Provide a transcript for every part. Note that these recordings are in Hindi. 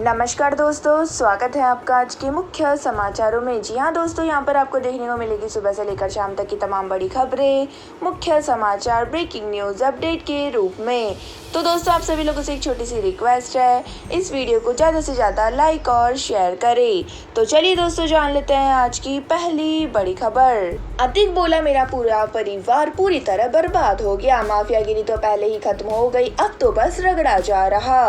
नमस्कार दोस्तों, स्वागत है आपका आज के मुख्य समाचारों में। जी हाँ दोस्तों, यहाँ पर आपको देखने को मिलेगी सुबह से लेकर शाम तक की तमाम बड़ी खबरें, मुख्य समाचार, ब्रेकिंग न्यूज़ अपडेट के रूप में। तो दोस्तों, आप सभी लोगों से एक छोटी सी रिक्वेस्ट है, इस वीडियो को ज़्यादा से ज़्यादा लाइक और शेयर करें। तो चलिए दोस्तों, जान लेते हैं आज की पहली बड़ी खबर। अतीक बोला, मेरा पूरा परिवार पूरी तरह बर्बाद हो गया। माफियागिरी तो पहले ही खत्म हो गई, अब तो बस रगड़ा जा रहा।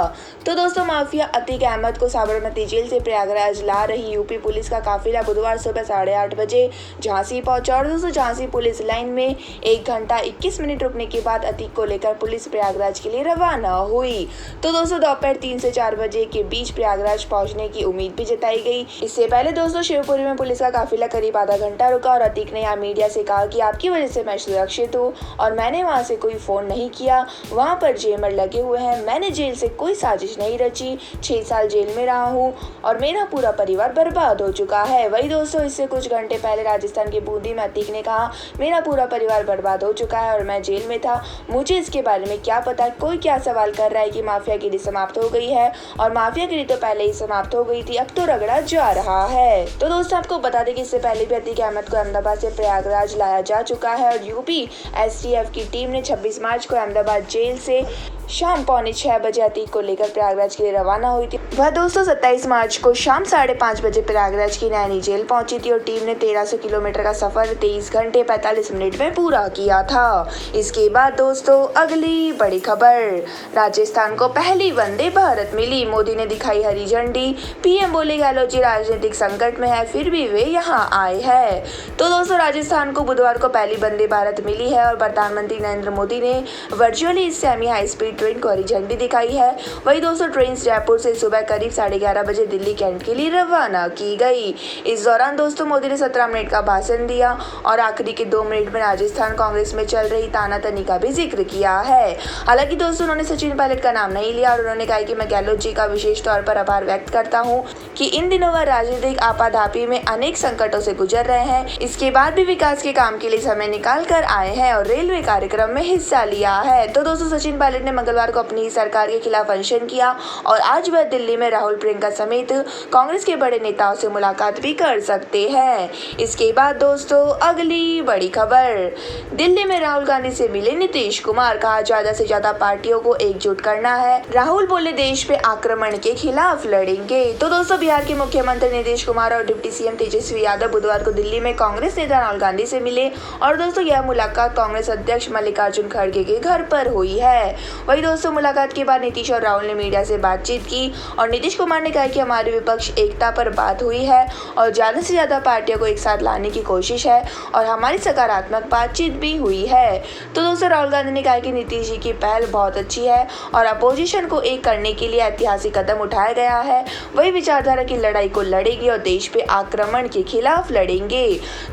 तो दोस्तों, माफिया अतीक अहमद को साबरमती जेल से प्रयागराज ला रही यूपी पुलिस का काफिला बुधवार सुबह 8:30 बजे झांसी पहुंचा। और दोस्तों, झांसी पुलिस लाइन में 1 घंटा 21 मिनट रुकने के बाद अतीक को लेकर पुलिस प्रयागराज के लिए रवाना हुई। तो दोस्तों, दोपहर 3 से 4 बजे के बीच प्रयागराज पहुंचने की उम्मीद भी जताई गई। इससे पहले दोस्तों, शिवपुरी में पुलिस का काफिला करीब आधा घंटा रुका और अतीक ने यहाँ मीडिया से कहा कि आपकी वजह से मैं सुरक्षित हूँ और मैंने वहाँ से कोई फोन नहीं किया, वहाँ पर जेमर लगे हुए हैं, मैंने जेल से कोई साजिश नहीं रची, 6 साल जेल में रहा हूँ और मेरा पूरा परिवार बर्बाद हो चुका है। वही दोस्तों, इससे कुछ घंटे पहले राजस्थान के बूंदी में अतीक ने कहा, मेरा पूरा परिवार बर्बाद हो चुका है और मैं जेल में था, मुझे इसके बारे में क्या पता। कोई क्या सवाल कर रहा है कि माफियागिरी समाप्त हो गई है, और माफियागिरी तो पहले ही समाप्त हो गई थी, अब तो रगड़ा जा रहा है। तो दोस्तों, आपको बता दें कि इससे पहले भी अतीक अहमद को अहमदाबाद से प्रयागराज लाया जा चुका है और यूपी एसटीएफ की टीम ने 26 मार्च को अहमदाबाद जेल से शाम 5:45 बजे अतीक को लेकर प्रयागराज के लिए रवाना हुई थी। वह दोस्तों 27 मार्च को शाम 5:30 बजे प्रयागराज की नैनी जेल पहुंची थी और टीम ने 1300 किलोमीटर का सफर 23 घंटे 45 मिनट में पूरा किया था। इसके बाद दोस्तों, अगली बड़ी खबर, राजस्थान को पहली वंदे भारत मिली, मोदी ने दिखाई हरी झंडी। पीएम बोले, गहलोत जी राजनीतिक संकट में है, फिर भी वे यहाँ आए हैं। तो दोस्तों, राजस्थान को बुधवार को पहली वंदे भारत मिली है और प्रधानमंत्री नरेंद्र मोदी ने virtually semi high speed train को हरी झंडी दिखाई है। वही दोस्तों, ट्रेन जयपुर से सुबह करीब 11:30 बजे दिल्ली कैंट के लिए रवाना की गई। इस दौरान दोस्तों, मोदी ने 17 मिनट का भाषण दिया और आखिरी के 2 मिनट में राजस्थान कांग्रेस में चल रही तानातनी का भी जिक्र किया है। हालांकि दोस्तों, उन्होंने सचिन पायलट का नाम नहीं लिया और उन्होंने कहा कि मैं गहलोत जी का विशेष तौर पर आभार व्यक्त करता हूँ कि इन दिनों वह राजनीतिक आपाधापी में अनेक संकटों से गुजर रहे हैं, इसके बाद भी विकास के काम के लिए समय निकाल कर आए हैं और रेलवे कार्यक्रम में हिस्सा लिया है। तो दोस्तों, सचिन पायलट ने मंगलवार को अपनी सरकार के खिलाफ अनशन किया और आज वह दिल्ली में राहुल, प्रियंका समेत कांग्रेस के बड़े नेताओं से मुलाकात भी कर सकते हैं। इसके बाद दोस्तों, अगली बड़ी खबर, दिल्ली में राहुल गांधी से मिले नीतीश कुमार, कहा ज्यादा से ज्यादा पार्टियों को एकजुट करना है। राहुल बोले, देश पे आक्रमण के खिलाफ लड़ेंगे। तो दोस्तों, बिहार के मुख्यमंत्री नीतीश कुमार और डिप्टी सीएम तेजस्वी यादव बुधवार को दिल्ली में कांग्रेस नेता राहुल गांधी से मिले और दोस्तों, यह मुलाकात कांग्रेस अध्यक्ष मल्लिकार्जुन खड़गे के घर पर हुई है। वही दोस्तों, मुलाकात के बाद नीतीश और राहुल ने मीडिया से बातचीत की और नीतीश कुमार ने कहा कि हमारी विपक्ष एकता पर बात हुई है और ज्यादा से ज्यादा पार्टियों को एक साथ लाने की कोशिश है और हमारी सकारात्मक बातचीत भी हुई है। तो दोस्तों, राहुल गांधी ने कहा कि नीतीश जी की पहल बहुत अच्छी है और अपोजिशन को एक करने के लिए ऐतिहासिक कदम उठाया गया है, वही विचारधारा की लड़ाई को लड़ेगी और देश पे आक्रमण के खिलाफ लड़ेंगे।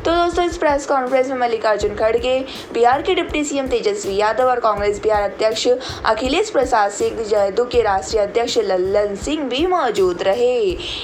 तो दोस्तों, इस प्रेस कॉन्फ्रेंस में मल्लिकार्जुन खड़गे, बिहार के डिप्टी सीएम तेजस्वी यादव और कांग्रेस बिहार अध्यक्ष अखिलेश प्रसाद सिंह, जदयू के राष्ट्रीय अध्यक्ष लल्लन सिंह भी मौजूद रहे।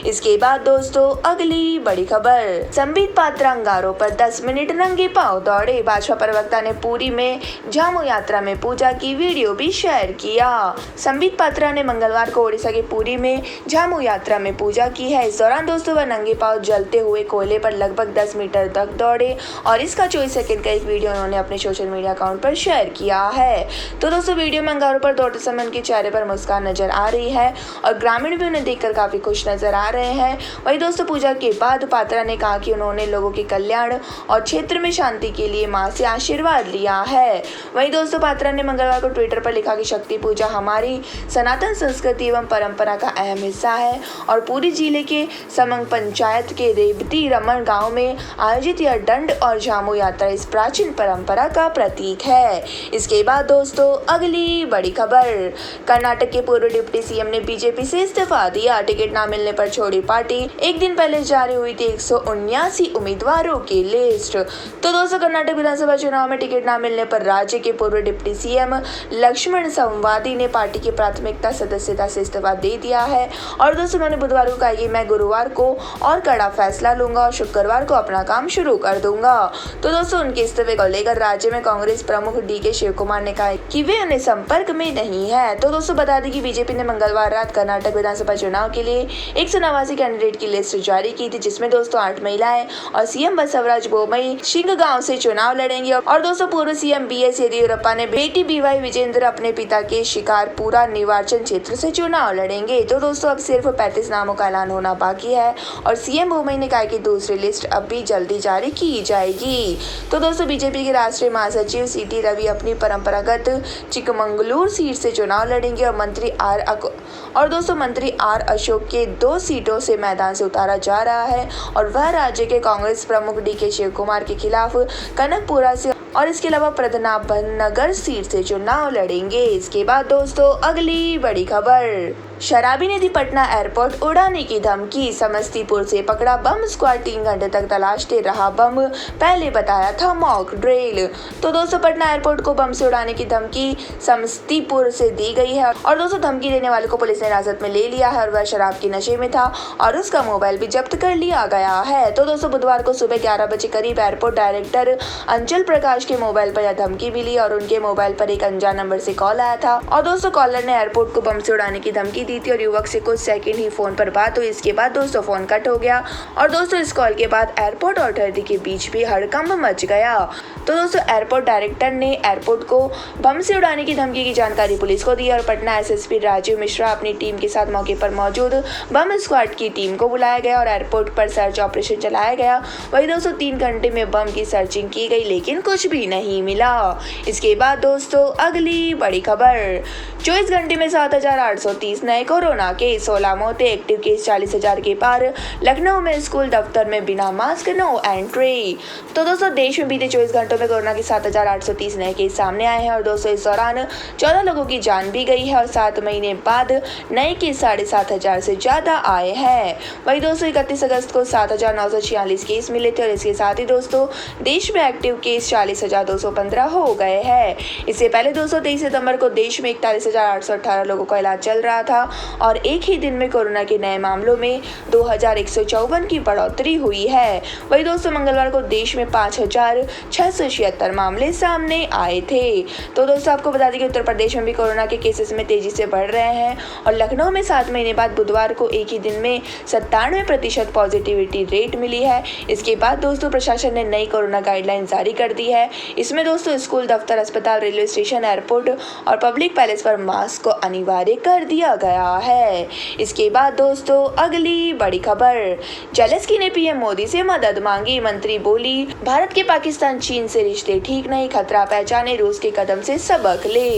इसके बाद दोस्तों, अगली बड़ी खबर, संबित पात्रा अंगारों पर 10 मिनट नंगे पांव दौड़े, भाजपा प्रवक्ता ने पुरी में झामू यात्रा में पूजा की वीडियो भी शेयर किया। संबित पात्रा ने मंगलवार को ओडिशा के पुरी में झामू यात्रा में पूजा की है। इस दौरान दोस्तों, वह नंगे पांव जलते हुए कोयले पर लगभग 10 मीटर तक दौड़े और इसका 24 सेकंड का एक वीडियो उन्होंने अपने सोशल मीडिया अकाउंट पर शेयर किया है। तो दोस्तों, वीडियो में अंगारों पर दौड़ते समय उनके चेहरे पर मुस्कान नजर आ रही है और ग्रामीण भी उन्हें देखकर काफी खुश नजर आ रहे हैं। वही दोस्तों, पूजा के बाद पात्रा ने कहा कि उन्होंने लोगों के कल्याण और क्षेत्र में शांति के लिए मां से आशीर्वाद लिया है। वही दोस्तों, पात्रा ने मंगलवार को ट्विटर पर लिखा कि शक्ति पूजा हमारी सनातन संस्कृति एवं परंपरा का अहम हिस्सा है और पूरी जिले के समंग पंचायत के रेवती रमन गांव में आयोजित यह दंड और झामू यात्रा इस प्राचीन परंपरा का प्रतीक है। इसके बाद दोस्तों, अगली बड़ी खबर, कर्नाटक के पूर्व डिप्टी सीएम ने बीजेपी से इस्तीफा दिया, टिकट न मिलने पर छोड़ी पार्टी। एक दिन पहले जारी हुई थी 179 उम्मीदवारों की लिस्ट। तो दोस्तों, कर्नाटक विधानसभा चुनाव में टिकट न मिलने पर राज्य के पूर्व डिप्टी सीएम लक्ष्मण संवादी ने पार्टी की प्राथमिकता सदस्यता से इस्तीफा दे दिया है और दोस्तों, उन्होंने बुधवार को कहा कि मैं गुरुवार को और कड़ा फैसला लूंगा और शुक्रवार को अपना काम शुरू कर दूंगा। तो दोस्तों, उनके इस्तीफे को लेकर राज्य में कांग्रेस प्रमुख डीके शिव कुमार ने कहा कि वे उन्हें संपर्क में नहीं है। तो दोस्तों बता दें कि बीजेपी ने मंगलवार रात कर्नाटक विधानसभा चुनाव के लिए 189 कैंडिडेट की लिस्ट जारी की थी, जिसमें दोस्तों 8 महिलाएं और सीएम बसवराज बोम्मई शिंगगांव से चुनाव लड़ेंगे। और दोस्तों पूर्व सीएम बीएस येदियुरप्पा ने बेटी बीवाई विजेंद्र अपने पिता के शिकारपुरा निर्वाचन क्षेत्र से चुनाव लड़ेंगे। तो दोस्तों अब सिर्फ 35 नामों का ऐलान होना बाकी है और सीएम बोम्मई ने कहा कि दूसरी लिस्ट अब भी जल्दी जारी की जाएगी। तो दोस्तों बीजेपी के राष्ट्रीय महासचिव सीटी रवि अपनी परंपरागत चिकमंगलूर सीट से चुनाव लड़ेंगे और मंत्री आर अशोक के 2 सीटों से मैदान से उतारा जा रहा है और वह राज्य के कांग्रेस प्रमुख डीके शिव कुमार के खिलाफ कनकपुरा से और इसके अलावा प्रताप नगर सीट से चुनाव लड़ेंगे। इसके बाद दोस्तों अगली बड़ी खबर, शराबी ने दी पटना एयरपोर्ट उड़ाने की धमकी, समस्तीपुर से पकड़ा बम स्क्वाड 3 घंटे तक तलाशते रहा बम, पहले बताया था मॉक ड्रिल। तो दोस्तों पटना एयरपोर्ट को बम से उड़ाने की धमकी समस्तीपुर से दी गई है और दोस्तों धमकी देने वाले को पुलिस ने हिरासत में ले लिया है और वह शराब के नशे में था और उसका मोबाइल भी जब्त कर लिया गया है। तो दोस्तों बुधवार को सुबह 11 बजे करीब एयरपोर्ट डायरेक्टर अंचल प्रकाश के मोबाइल पर यह धमकी मिली और उनके मोबाइल पर एक अनजान नंबर से कॉल आया था और दोस्तों कॉलर ने एयरपोर्ट को बम से उड़ाने की धमकी दी थी और युवक से कुछ सेकंड ही फोन पर बात हुई। इसके बाद दोस्तों फोन कट हो गया और दोस्तों इस कॉल के बाद एयरपोर्ट अथॉरिटी के बीच भी हड़कंप मच गया। तो दोस्तों एयरपोर्ट डायरेक्टर ने एयरपोर्ट को बम से उड़ाने की धमकी की जानकारी पुलिस को दी और पटना एसएसपी राजीव मिश्रा अपनी टीम के साथ मौके पर मौजूद बम स्क्वाड की टीम को बुलाया गया और एयरपोर्ट पर सर्च ऑपरेशन चलाया गया। वही दोस्तों 3 घंटे में बम की सर्चिंग की गई लेकिन कुछ भी नहीं मिला। इसके बाद दोस्तों अगली बड़ी खबर, 24 घंटे में 7,830 नए कोरोना के 16 मौतें, एक्टिव केस 40,000 के पार। लखनऊ में स्कूल दफ्तर में बिना मास्क नो एंट्री। तो दोस्तों देश में बीते 24 घंटों में कोरोना के 7,830 नए केस सामने आए हैं और दोस्तों इस दौरान 14 लोगों की जान भी गई है और 7 महीने बाद नए केस 7,500 से ज्यादा आए हैं। वही दोस्तों 31 अगस्त को 7,946 केस मिले थे और इसके साथ ही दोस्तों देश में एक्टिव केस 40,215 हो गए हैं। इससे पहले दोस्तों 23 सितंबर को देश में 41,818 लोगों का इलाज चल रहा था और एक ही दिन में कोरोना के नए मामलों में 2,154 की बढ़ोतरी हुई है। वही दोस्तों मंगलवार को देश में 5,676 मामले सामने आए थे। तो दोस्तों आपको बता दें कि उत्तर प्रदेश में भी कोरोना के केसेस में तेजी से बढ़ रहे हैं और लखनऊ में 7 महीने बाद बुधवार को एक ही दिन में 97% पॉजिटिविटी रेट मिली है। इसके बाद दोस्तों प्रशासन ने नई कोरोना गाइडलाइन जारी कर दी है। इसमें दोस्तों स्कूल दफ्तर अस्पताल रेलवे स्टेशन एयरपोर्ट और पब्लिक पैलेस पर मास्क को अनिवार्य कर दिया गया है। इसके बाद दोस्तों अगली बड़ी खबर, जेलेंस्की ने पीएम मोदी से मदद मांगी, मंत्री बोली भारत के पाकिस्तान चीन से रिश्ते ठीक नहीं, खतरा पहचाने, रूस के कदम से सबक ले।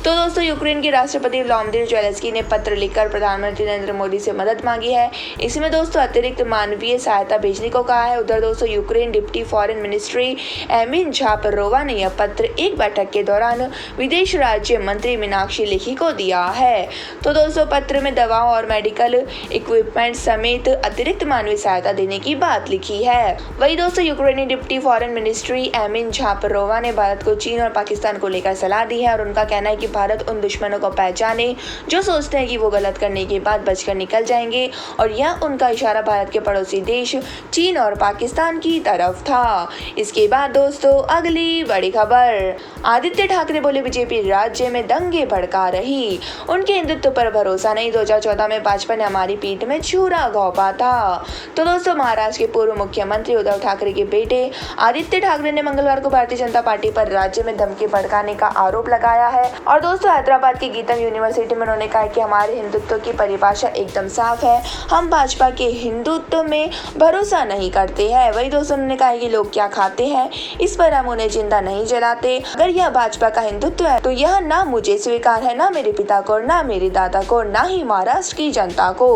तो दोस्तों यूक्रेन के राष्ट्रपति व्लादिमीर जेलेंस्की ने पत्र लिखकर प्रधानमंत्री नरेंद्र मोदी से मदद मांगी है। इसमें दोस्तों अतिरिक्त मानवीय सहायता भेजने को कहा है। उधर दोस्तों Ukraine deputy foreign ministry Emine Dzhaparova ने यह पत्र एक बैठक के दौरान विदेश राज्य मंत्री मीनाक्षी लेखी को दिया है। तो दोस्तों पत्र में दवाओं और मेडिकल इक्विपमेंट समेत अतिरिक्त मानवीय सहायता देने की बात लिखी है। वही दोस्तों यूक्रेनी deputy foreign ministry Emine Dzhaparova ने भारत को चीन और पाकिस्तान को लेकर सलाह दी है और उनका कहना है कि भारत उन दुश्मनों को पहचाने जो सोचते हैं कि वो गलत करने के बाद बचकर निकल जाएंगे और यह उनका इशारा भारत के पड़ोसी देश चीन और पाकिस्तान की तरफ था। इसके बाद दोस्तों अगली बड़ी खबर, आदित्य ठाकरे बोले बीजेपी राज्य में दंगे भड़का रही, उनके हिंदुत्व पर भरोसा नहीं, 2014 में भाजपा ने हमारी पीठ में छुरा घोंपा था। तो दोस्तों महाराष्ट्र के पूर्व मुख्यमंत्री उद्धव ठाकरे के बेटे आदित्य ठाकरे ने मंगलवार को भारतीय जनता पार्टी पर राज्य में धमकी भड़काने का आरोप लगाया है और दोस्तों हैदराबाद की गीतम यूनिवर्सिटी में उन्होंने कहा कि हमारे हिंदुत्व की परिभाषा एकदम साफ है, हम भाजपा के हिंदुत्व में भरोसा नहीं करते हैं। वही दोस्तों उन्होंने कहा कि लोग क्या खाते हैं इस पर हम उन्हें जिंदा नहीं जलाते, अगर यह भाजपा का हिंदुत्व है तो यह ना मुझे स्वीकार है, ना मेरे पिता को, ना मेरे दादा को, ना ही महाराष्ट्र की जनता को।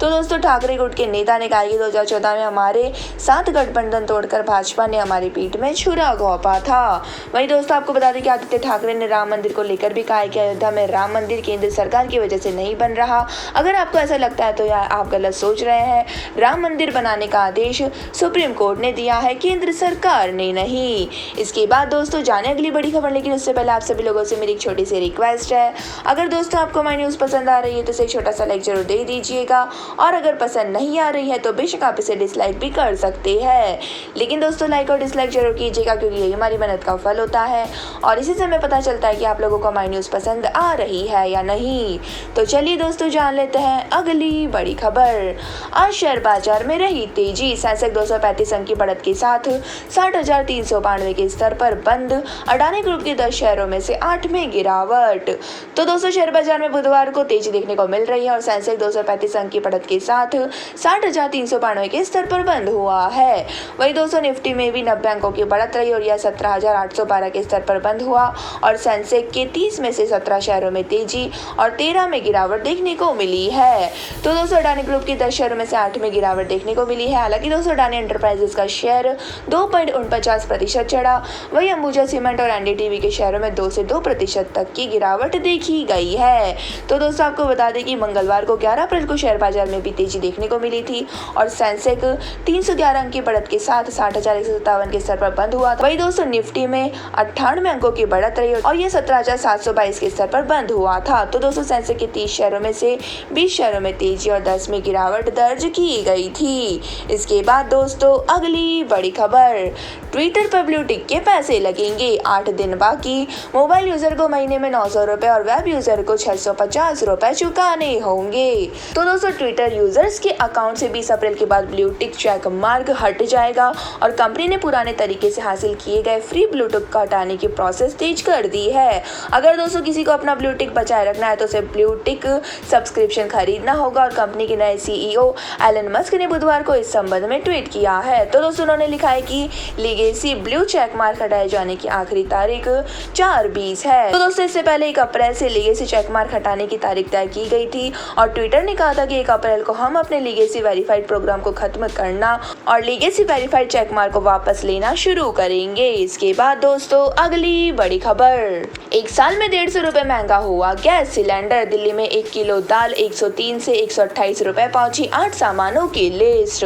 तो दोस्तों ठाकरे गुट के नेता ने कहा कि 2014 में हमारे साथ गठबंधन तोड़कर भाजपा ने हमारी पीठ में छुरा घोंपा था। वही दोस्तों आपको बता दें कि आदित्य ठाकरे ने राम मंदिर को लेकर भी कहा है कि अयोध्या में राम मंदिर केंद्र सरकार की वजह से नहीं बन रहा। अगर आपको ऐसा लगता है तो यार आप गलत सोच रहे हैं। राम मंदिर बनाने का आदेश सुप्रीम कोर्ट ने दिया है, केंद्र सरकार ने नहीं। इसके बाद दोस्तों जाने अगली बड़ी खबर, लेकिन उससे पहले आप सभी लोगों से मेरी एक छोटी सी रिक्वेस्ट है, अगर दोस्तों आपको हमारी न्यूज़ पसंद आ रही है तो इसे एक छोटा सा लाइक जरूर दे दीजिएगा, और अगर पसंद नहीं आ रही है तो बेशक आप इसे डिसलाइक भी कर सकते हैं, लेकिन दोस्तों लाइक और डिसलाइक जरूर कीजिएगा क्योंकि यही हमारी मेहनत का फल होता है और इसी से हमें पता चलता है कि आप लोगों को हमारी न्यूज़ पसंद आ रही है या नहीं। तो चलिए दोस्तों जान लेते हैं अगली बड़ी खबर। आज शेयर बाजार में रही तेजी, सेंसेक्स 235 अंक की बढ़त के साथ 60,392 के स्तर पर बंद। अडानी ग्रुप के 10 शेयरों में से 8 में गिरावट। तो दोस्तों शेयर बाजार में बुधवार को तेजी देखने को मिल रही है और सेंसेक्स 235 अंक की बढ़त के साथ 60,392 के स्तर पर बंद हुआ है। वहीं दोस्तों निफ्टी में भी 90 अंकों की बढ़त रही और यह 17,812 के स्तर पर बंद हुआ और सेंसेक्स के 30 में से 17 शेयरों में तेजी और 13 में गिरावट देखने को मिली है। तो दोस्तों अडानी ग्रुप के 10 शेयरों में से 8 में गिरावट देखने को मिली है। हालांकि दोस्तों अडानी एंटरप्राइजेस का शेयर 2.49% चढ़ा, वहीं अंबुजा सीमेंट और एनडीटीवी के शेयरों में 2 से 2% तक की गिरावट देखी गई है। तो दोस्तों आपको बता दें कि मंगलवार को 11 अप्रैल को शेयर बाजार में भी तेजी देखने को मिली थी और सेंसेक्स 311 अंक की बढ़त के साथ 60,157 के स्तर पर बंद हुआ था। वहीं दोस्तों निफ्टी में 98 अंकों की बढ़त रही और यह 17,722 के स्तर पर बंद हुआ था। तो दोस्तों सेंसेक्स के 30 शेयरों में से 20 शेयरों में तेजी और 10 में गिरावट दर्ज की गई थी। इसके बाद दोस्तों अगली बड़ी खबर, ट्विटर पर ब्लू टिक के पैसे लगेंगे, 8 दिन बाकी। मोबाइल यूजर को महीने में 900 रुपए और वेब यूजर को 650 रुपए चुकाने होंगे। तो दोस्तों ट्विटर यूजर्स के अकाउंट से 20 अप्रैल के बाद ब्लू टिक चेक मार्क हट जाएगा और कंपनी ने पुराने तरीके से हासिल किए गए फ्री ब्लू टिक को हटाने की प्रोसेस तेज कर दी है। अगर दोस्तों किसी को अपना ब्लू टिक बचाए रखना है तो उसे ब्लू टिक सब्सक्रिप्शन खरीदना होगा और कंपनी के नए सीईओ एलन मस्क ने बुधवार को इस संबंध में ट्वीट किया है। तो दोस्तों उन्होंने लिखा है कि लीगेसी ब्लू चेक मार्क हटाए जाने की आखिरी तारीख 4/20 है। तो दोस्तों इससे पहले 1 अप्रैल से लीगेसी चेक मार्क हटाने की तारीख तय की गई थी और ट्विटर ने कहा था कि 1 अप्रैल को हम अपने लीगेसी वेरीफाइड प्रोग्राम को खत्म करना और लीगेसी वेरीफाइड चेक मार्क को वापस लेना शुरू करेंगे। इसके बाद दोस्तों अगली बड़ी खबर, 1 साल में 150 रुपए महंगा हुआ गैस सिलेंडर। दिल्ली में 1 किलो दाल 103 से 128 रुपए पहुंची 8 सामानों की लिस्ट।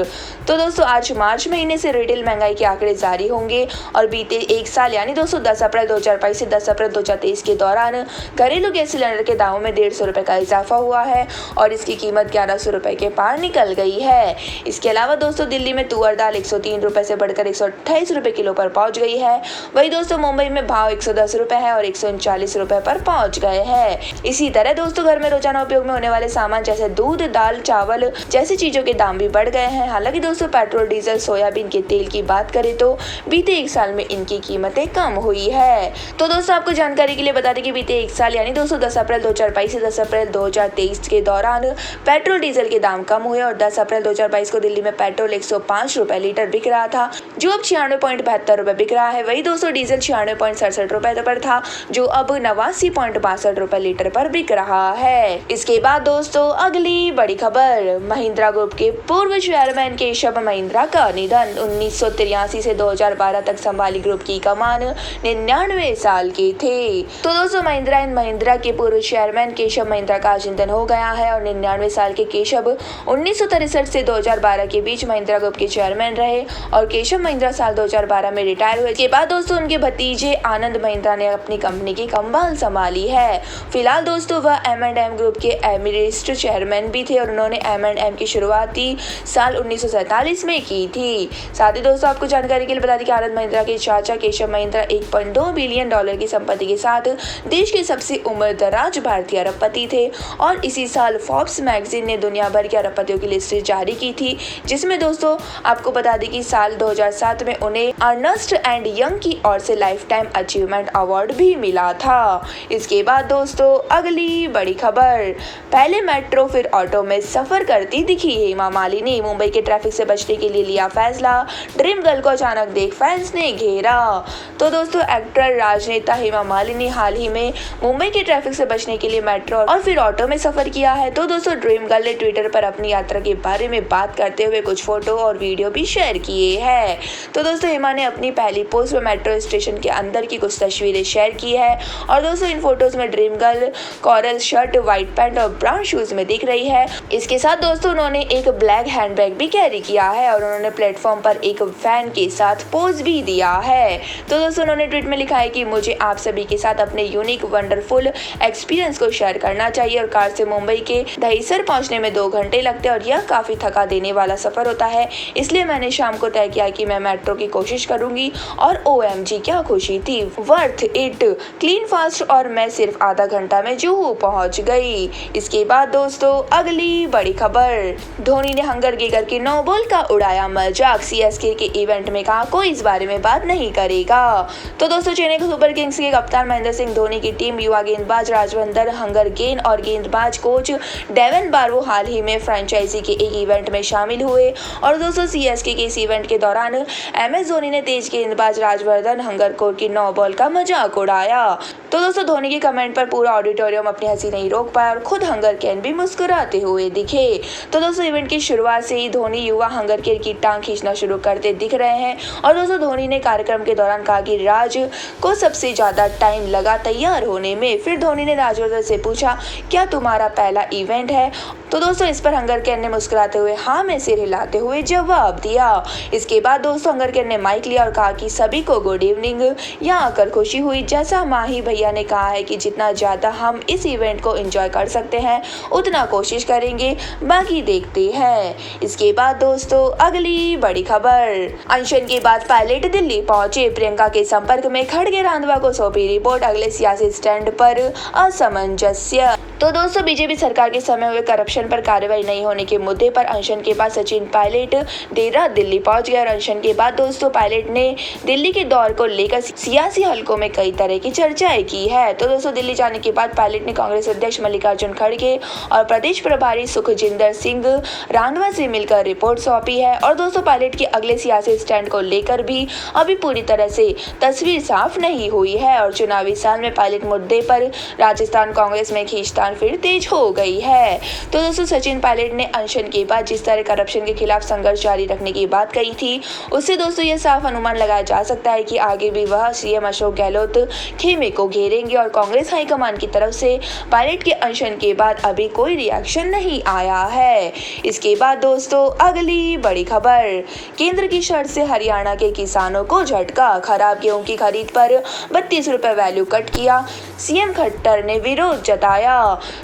तो दोस्तों आज मार्च महीने से रिटेल महंगाई के आंकड़े जारी होंगे और बीते 1 साल यानी दोस्तों 10 अप्रैल 2022 से 10 अप्रैल 2023 के दौरान घरेलू गैस सिलेंडर के दामों में 150 रुपए का इजाफा हुआ है और इसकी कीमत 1100 रुपए के पार निकल गई है। इसके अलावा दोस्तों दिल्ली में तुअर दाल 103 रुपए से बढ़कर 128 रुपए किलो पर पहुंच गई है। वहीं दोस्तों मुंबई में भाव 110 रुपए है और 139 रुपए पर पहुंच गए हैं। इसी तरह दोस्तों घर में रोजाना उपयोग में होने वाले सामान जैसे दूध, दाल, चावल जैसी चीजों के दाम भी बढ़ गए हैं। हालांकि दोस्तों पेट्रोल, डीजल, सोयाबीन के तेल की बात करें तो बीते 1 साल में इनकी कीमतें कम हुई है। तो दोस्तों आपको जानकारी के लिए बता दें कि बीते 1 साल यानी दोस्तों 10 अप्रैल 2022 से 10 अप्रैल 2023 के दौरान पेट्रोल, डीजल के दाम कम हुए और 10 अप्रैल 2022 को दिल्ली में पेट्रोल 105 रुपए लीटर बिक रहा था जो अब 96.72 रुपए बिक रहा है। वही दोस्तों डीजल 96.67 रुपए पर था जो अब 89.62 रुपए लीटर पर बिक रहा है। इसके बाद दोस्तों अगली बड़ी खबर, महिंद्रा ग्रुप के पूर्व चेयरमैन केशव महिंद्रा का निधन। 1983 से 2012 तक संभाली ग्रुप की कमान, 99 साल के थे। तो दोस्तों महिंद्रा एंड महिंद्रा के पूर्व चेयरमैन केशव महिंद्रा का आज निधन हो गया है और 99 साल के केशव 1963 से 2012 के बीच महिंद्रा ग्रुप के चेयरमैन रहे और केशव महिंद्रा साल 2012 में रिटायर हुए। के बाद दोस्तों उनके भतीजे आनंद महिंद्रा ने अपनी कंपनी की कमान संभाली है। फिलहाल दोस्तों वह M&M ग्रुप के एमिरेस्ट चेयरमैन भी थे और उन्होंने M&M की शुरुआती साल 1947 में की थी। साथ ही दोस्तों आपको जानकारी के लिए बता दें कि आनंद महिंद्रा के चाचा केशव महिंद्रा 1.2 बिलियन डॉलर की संपत्ति के साथ देश के सबसे उम्रदराज भारतीय अरबपति थे और इसी साल फोर्ब्स मैगजीन ने दुनिया भर के अरबपतियों की लिस्ट जारी की थी, जिसमें दोस्तों आपको बता दें कि साल 2007 में उन्हें अर्नेस्ट एंड यंग की ओर से लाइफ टाइम अचीवमेंट अवार्ड भी मिला था। इसके बाद दोस्तों अगली बड़ी खबर, पहले मेट्रो फिर ऑटो में सफर करती दिखी हेमा मालिनी। मुंबई के ट्रैफिक से बचने के लिए लिया फैसला, ड्रीम गर्ल को अचानक देख फैंस ने घेरा। तो दोस्तों एक्टर राजनेता हेमा मालिनी हाल ही में मुंबई के ट्रैफिक से बचने के लिए मेट्रो और फिर ऑटो में सफर किया है। तो दोस्तों ड्रीम गर्ल ने ट्विटर पर अपनी यात्रा के बारे में बात करते हुए कुछ फोटो और वीडियो भी शेयर किए हैं। तो दोस्तों हेमा ने अपनी पहली पोस्ट में मेट्रो स्टेशन के अंदर की कुछ तस्वीरें शेयर की है और दोस्तों इन फोटोज में dream girl coral shirt, white pant और ब्राउन शूज में दिख रही है। इसके साथ दोस्तों उन्होंने एक ब्लैक हैंडबैग भी कैरी किया है और उन्होंने प्लेटफॉर्म पर एक फैन के साथ पोज भी दिया है। तो दोस्तों उन्होंने ट्वीट में लिखा है कि मुझे आप सभी के साथ अपने यूनिक वंडर फुल एक्सपीरियंस को शेयर करना चाहिए। और कार से मुंबई के दहीसर पहुंचने में 2 घंटे लगते हैं और यह काफी थका देने वाला सफर होता है, इसलिए मैंने शाम को तय किया कि मैं मेट्रो की कोशिश करूंगी। और OMG क्या खुशी थी, वर्थ इट, क्लीन फास्ट, और मैं सिर्फ आधा घंटा में जुहू पहुंच गई। इसके बाद दोस्तों अगली बड़ी खबर, धोनी ने हंगर गेगर की 9 बॉल का उड़ाया मजाक, CSK के इवेंट में कहा कोई इस बारे में बात नहीं करेगा। तो दोस्तों चेन्नई सुपर किंग्स के कप्तान महेंद्र सिंह धोनी की टीम युवा गेंदबाज राजवंदर हंगरगेन और गेंदबाज कोच डेवन बारवो हाल ही में फ्रेंचाइजी के एक इवेंट में शामिल हुए। और दोस्तों CSK के इस इवेंट के दौरान MS धोनी ने तेज गेंदबाज राजवर्धन हंगरकोर की 9 बॉल का मजाक उड़ाया। तो दोस्तों धोनी के कमेंट पर पूरा ऑडिटोरियम अपनी हंसी नहीं रोक पाया और खुद हंगरकेन भी मुस्कुराते हुए दिखे। तो दोस्तों इवेंट की शुरुआत से ही धोनी युवा हंगरकेन की टांग खींचना शुरू करते दिख रहे हैं। और दोस्तों धोनी ने कार्यक्रम के दौरान कहा कि राज को सबसे ज्यादा टाइम लगा तैयार होने में। फिर धोनी ने राजवर्धन से पूछा क्या तुम्हारा पहला इवेंट है? तो दोस्तों इस पर हंगरकेन ने मुस्कुराते हुए हाँ में सिर हिलाते हुए जवाब दिया। इसके बाद दोस्तों हंगरकेन ने माइक लिया और कहा कि सभी को गुड इवनिंग, यहाँ आकर खुशी हुई। जैसा माही भैया ने कहा है कि जितना ज्यादा हम इस इवेंट को एंजॉय कर सकते हैं उतना कोशिश करेंगे, बाकी देखते हैं। इसके बाद दोस्तों अगली बड़ी खबर, अनशन के बाद पायलट दिल्ली पहुंचे, प्रियंका के संपर्क में खड़गे रांधवा को सौंपी रिपोर्ट, अगले सियासी स्टैंड पर असामंजस्य। तो दोस्तों बीजेपी सरकार के समय हुए करप्शन पर कार्रवाई नहीं होने के मुद्दे पर अनशन के बाद सचिन पायलट देर रात दिल्ली पहुंच गए। और अनशन के बाद दोस्तों पायलट ने दिल्ली के दौर को लेकर सियासी हलकों में कई तरह की चर्चाएं की है। तो दोस्तों दिल्ली जाने के बाद पायलट ने कांग्रेस अध्यक्ष मल्लिकार्जुन खड़गे और प्रदेश प्रभारी सुखजिंदर सिंह रांधवा से मिलकर रिपोर्ट सौंपी है। और दोस्तों पायलट के अगले सियासी स्टैंड को लेकर भी अभी पूरी तरह से तस्वीर साफ नहीं हुई है। और चुनावी साल में पायलट मुद्दे पर राजस्थान कांग्रेस में खींचतान फिर तेज हो गई है। तो दोस्तों सचिन पायलट ने अनशन के बाद जिस तरह करप्शन के खिलाफ संघर्ष जारी रखने की बात कही थी, उससे दोस्तों यह साफ अनुमान लगाया जा सकता है कि आगे भी वह CM अशोक गहलोत खेमे को घेरेंगे। और कांग्रेस हाईकमान की तरफ से पायलट के अनशन के बाद अभी कोई रिएक्शन नहीं आया है। इसके बाद दोस्तों अगली बड़ी खबर, केंद्र की शर्त से हरियाणा के किसानों को झटका, खराब गेहूं की खरीद पर 32 रुपए वैल्यू कट किया, CM खट्टर ने विरोध जताया।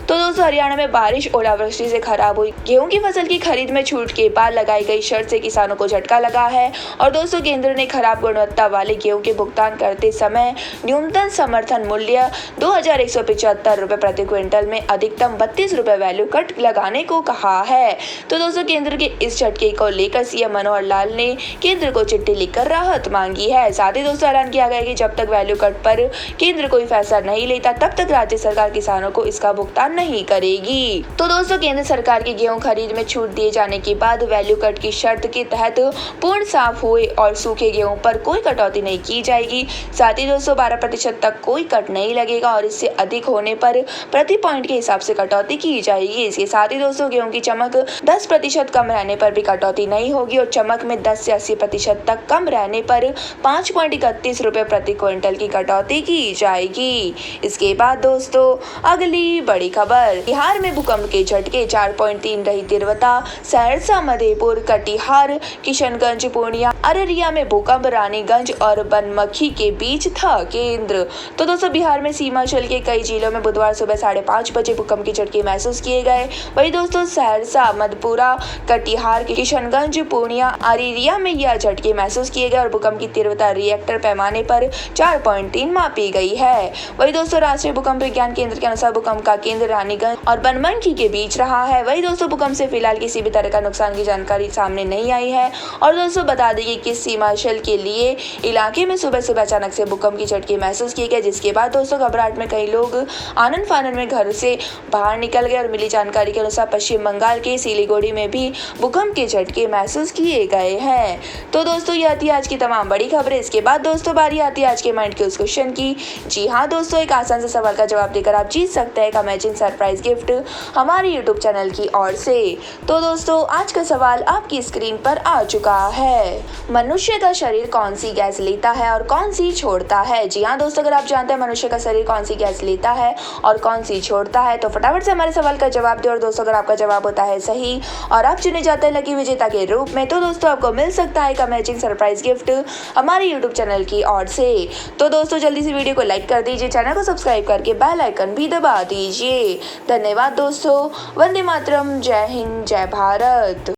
तो दोस्तों हरियाणा में बारिश ओलावृष्टि से खराब हुई गेहूं की फसल की खरीद में छूट के बाद लगाई गई शर्त से किसानों को झटका लगा है। और दोस्तों केंद्र ने खराब गुणवत्ता वाले गेहूं के भुगतान करते समय न्यूनतम समर्थन मूल्य 2175 रुपए प्रति क्विंटल में अधिकतम 32 रुपए वैल्यू कट लगाने को कहा है। तो दोस्तों केंद्र के इस झटके को लेकर CM मनोहर लाल ने केंद्र को चिट्ठी लिखकर राहत मांगी है। साथ ही दोस्तों ऐलान किया गया कि जब तक वैल्यू कट पर केंद्र कोई फैसला नहीं लेता तब तक राज्य सरकार किसानों को इसका भुगतान नहीं करेगी। तो दोस्तों केंद्र सरकार की गेहूं खरीद में छूट दिए जाने के बाद वैल्यू कट की शर्त के तहत पूर्ण साफ हुए और सूखे गेहूं पर कोई कटौती नहीं की जाएगी। साथ ही दोस्तों 12% तक कोई कट नहीं लगेगा और इससे अधिक होने पर प्रति पॉइंट के हिसाब से कटौती की जाएगी। इसके साथ ही दोस्तों गेहूं की चमक 10% कम रहने पर भी कटौती नहीं होगी और चमक में 10 से 80% तक कम रहने पर 5.31 रुपए प्रति क्विंटल की कटौती की जाएगी। इसके बाद दोस्तों अगली बड़ी खबर, बिहार में भूकंप के झटके, 4.3 रही तीव्रता, सहरसा, मधेपुर, कटिहार, किशनगंज, पूर्णिया, अररिया में भूकंप, रानीगंज और बनमखी के बीच था केंद्र। तो दोस्तों बिहार में सीमांचल के कई जिलों में बुधवार सुबह 5:30 बजे भूकंप के झटके महसूस किए गए। वही दोस्तों सहरसा, मधेपुरा, कटिहार, किशनगंज, पूर्णिया, अररिया में यह झटके महसूस किए गए और भूकंप की तीव्रता रिएक्टर पैमाने पर 4.3 मापी गई है। वही दोस्तों राष्ट्रीय भूकंप विज्ञान केंद्र के अनुसार भूकंप का केंद्र रानीगंज और बनमखी के बीच रहा है। वही दोस्तों भूकंप से फिलहाल किसी भी तरह का नुकसान की जानकारी सामने नहीं आई है। और दोस्तों बता दें कि सीमांचल के लिए इलाके में सुबह सुबह अचानक से भूकंप की झटके महसूस किए गए, जिसके बाद दोस्तों घबराहट में कई लोग आनन फानन में घर से बाहर निकल गए। और मिली जानकारी के अनुसार पश्चिम बंगाल के सिलीगुड़ी में भी भूकंप के झटके महसूस किए गए हैं। तो दोस्तों यह थी आज की तमाम बड़ी खबरें। इसके बाद दोस्तों बारी आती है आज के माइंड के उस क्वेश्चन की। जी हाँ दोस्तों, एक आसान से सवाल का जवाब देकर आप जीत सकते हैं एक अमेजिंग सरप्राइज गिफ्ट हमारे यूट्यूब चैनल की ओर से। तो दोस्तों आज का सवाल आपकी स्क्रीन पर आ चुका है। मनुष्य का शरीर कौन सी गैस लेता है और कौन सी छोड़ता है? जी हाँ दोस्तों, अगर आप जानते हैं मनुष्य का शरीर कौन सी गैस लेता है और कौन सी छोड़ता है तो फटाफट से हमारे सवाल का जवाब दें। और दोस्तों अगर आपका जवाब होता है सही और आप चुने जाते हैं लकी विजेता के रूप में, तो दोस्तों आपको मिल सकता है एक अमेजिंग सरप्राइज गिफ्ट हमारे यूट्यूब चैनल की ओर से। तो दोस्तों जल्दी से वीडियो को लाइक कर दीजिए, चैनल को सब्सक्राइब करके बेल आइकन भी दबा दीजिए। धन्यवाद दोस्तों। वंदे मातरम। जय हिंद, जय भारत।